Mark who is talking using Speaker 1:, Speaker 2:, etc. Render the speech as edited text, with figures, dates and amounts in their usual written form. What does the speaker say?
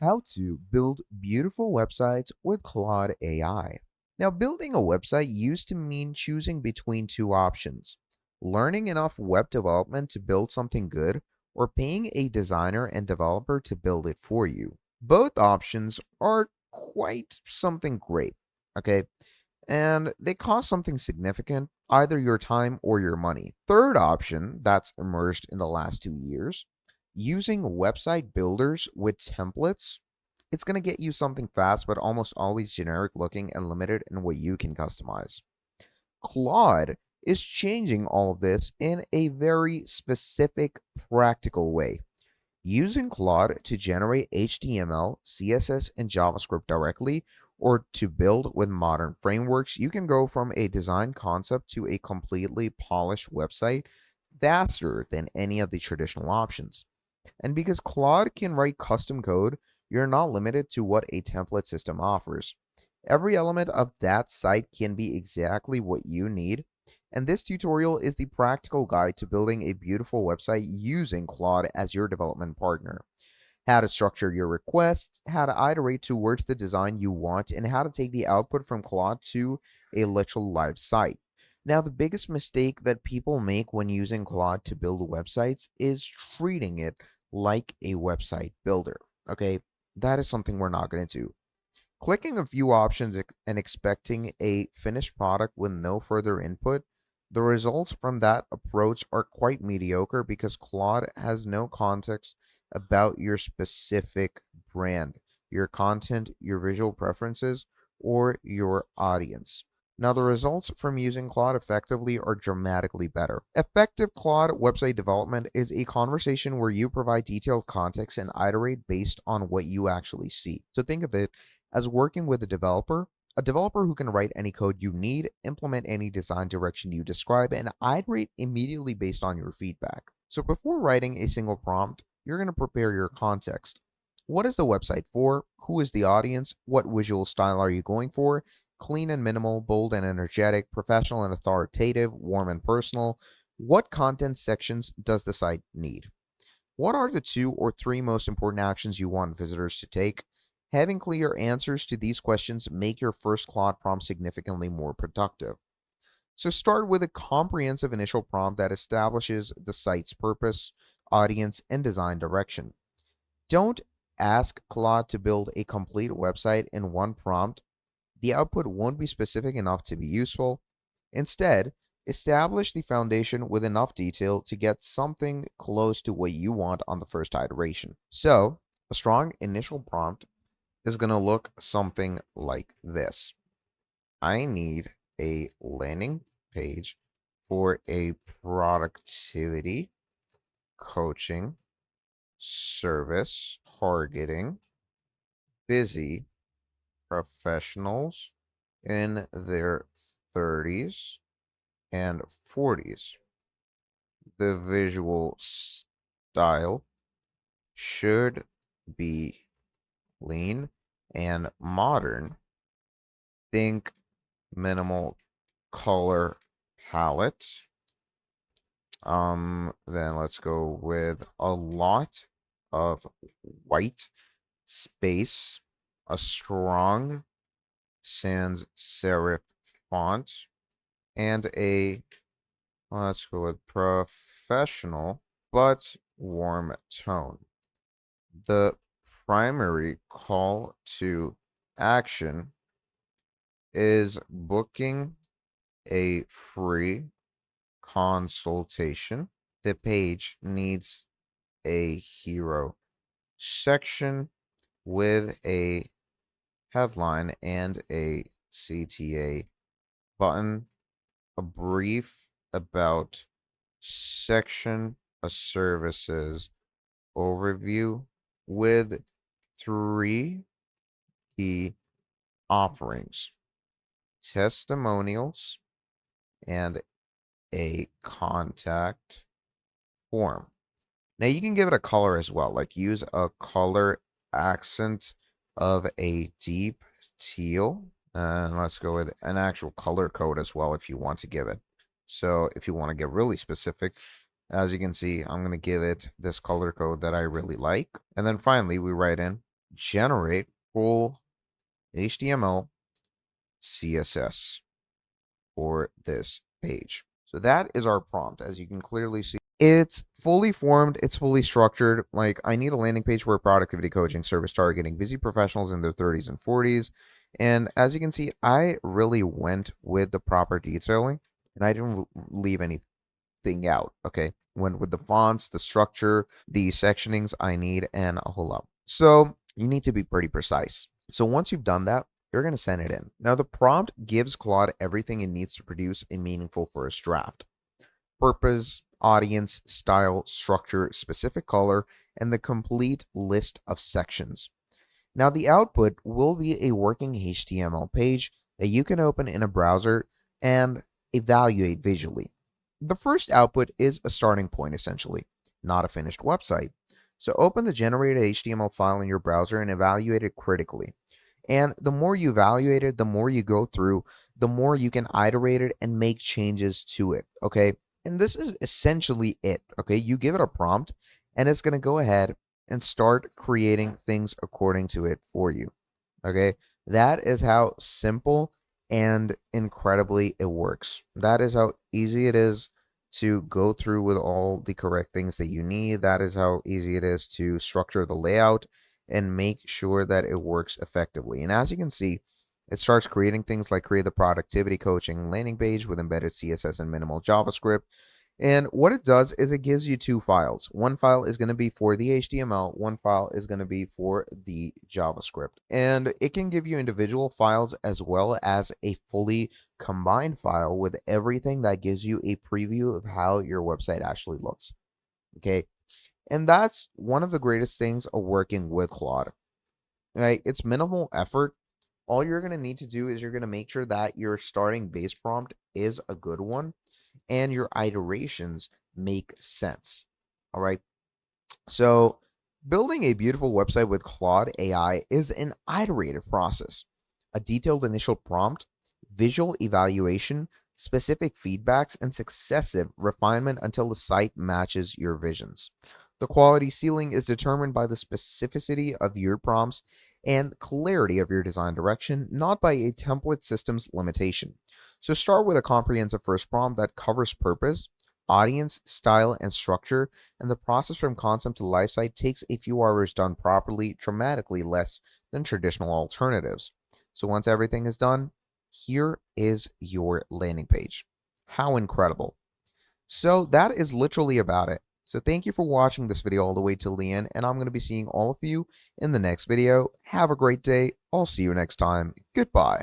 Speaker 1: How to build beautiful websites with Claude AI. Now, building a website used to mean choosing between two options: learning enough web development to build something good, or paying a designer and developer to build it for you. Both options are quite something great, okay? And they cost something significant, either your time or your money. Third option that's emerged in the last 2 years: using website builders with templates. It's going to get you something fast, but almost always generic looking and limited in what you can customize. Claude is changing all of this in a very specific, practical way. Using Claude to generate HTML, CSS, and JavaScript directly, or to build with modern frameworks, you can go from a design concept to a completely polished website faster than any of the traditional options. And because Claude can write custom code, you're not limited to what a template system offers. Every element of that site can be exactly what you need. And this tutorial is the practical guide to building a beautiful website using Claude as your development partner. How to structure your requests, how to iterate towards the design you want, and how to take the output from Claude to a literal live site. Now, the biggest mistake that people make when using Claude to build websites is treating it like a website builder. Okay, that is something we're not going to do. Clicking a few options and expecting a finished product with no further input, the results from that approach are quite mediocre because Claude has no context about your specific brand, your content, your visual preferences, or your audience. Now, the results from using Claude effectively are dramatically better. Effective Claude website development is a conversation where you provide detailed context and iterate based on what you actually see. So think of it as working with a developer who can write any code you need, implement any design direction you describe, and iterate immediately based on your feedback. So before writing a single prompt, you're going to prepare your context. What is the website for? Who is the audience? What visual style are you going for? Clean and minimal, bold and energetic, professional and authoritative, warm and personal. What content sections does the site need? What are the 2 or 3 most important actions you want visitors to take? Having clear answers to these questions make your first Claude prompt significantly more productive. So start with a comprehensive initial prompt that establishes the site's purpose, audience, and design direction. Don't ask Claude to build a complete website in one prompt. The output won't be specific enough to be useful. Instead, establish the foundation with enough detail to get something close to what you want on the first iteration. So, a strong initial prompt is going to look something like this: I need a landing page for a productivity coaching service targeting busy professionals in their 30s and 40s. The visual style should be lean and modern. Think minimal color palette. Then let's go with a lot of white space, a strong sans serif font, and let's go with professional but warm tone. The primary call to action is booking a free consultation. The page needs a hero section with a headline and a CTA button, a brief about section, a services overview with 3 key offerings: testimonials and a contact form. Now you can give it a color as well, like use a color accent of a deep teal. And let's go with an actual color code as well if you want to give it. So if you want to get really specific, as you can see, I'm going to give it this color code that I really like. And then finally, we write in generate full HTML CSS for this page. So that is our prompt. As you can clearly see, it's fully formed, it's fully structured. Like, I need a landing page for a productivity coaching service targeting busy professionals in their 30s and 40s. And as you can see, I really went with the proper detailing and I didn't leave anything out. Okay. Went with the fonts, the structure, the sectionings I need, and a whole lot. So you need to be pretty precise. So once you've done that, you're going to send it in. Now, the prompt gives Claude everything it needs to produce a meaningful first draft: purpose, audience, style, structure, specific color, and the complete list of sections. Now, the output will be a working HTML page that you can open in a browser and evaluate visually. The first output is a starting point, essentially, not a finished website. So open the generated HTML file in your browser and evaluate it critically. And the more you evaluate it, the more you go through, the more you can iterate it and make changes to it. Okay. And this is essentially it. Okay. You give it a prompt and it's going to go ahead and start creating things according to it for you. Okay. That is how simple and incredibly it works. That is how easy it is to go through with all the correct things that you need. That is how easy it is to structure the layout and make sure that it works effectively. And as you can see, it starts creating things like create the productivity coaching landing page with embedded CSS and minimal JavaScript. And what it does is it gives you two files. One file is going to be for the HTML, one file is going to be for the JavaScript. And it can give you individual files as well as a fully combined file with everything that gives you a preview of how your website actually looks. Okay. And that's one of the greatest things of working with Claude. Right? It's minimal effort. All you're going to need to do is you're going to make sure that your starting base prompt is a good one and your iterations make sense. All right. So, building a beautiful website with Claude AI is an iterative process. A detailed initial prompt, visual evaluation, specific feedbacks, and successive refinement until the site matches your visions. The quality ceiling is determined by the specificity of your prompts and clarity of your design direction, not by a template system's limitation. So start with a comprehensive first prompt that covers purpose, audience, style, and structure, and the process from concept to life site takes a few hours done properly, dramatically less than traditional alternatives. So once everything is done, here is your landing page. How incredible. So that is literally about it. So thank you for watching this video all the way till the end, and I'm going to be seeing all of you in the next video. Have a great day. I'll see you next time. Goodbye.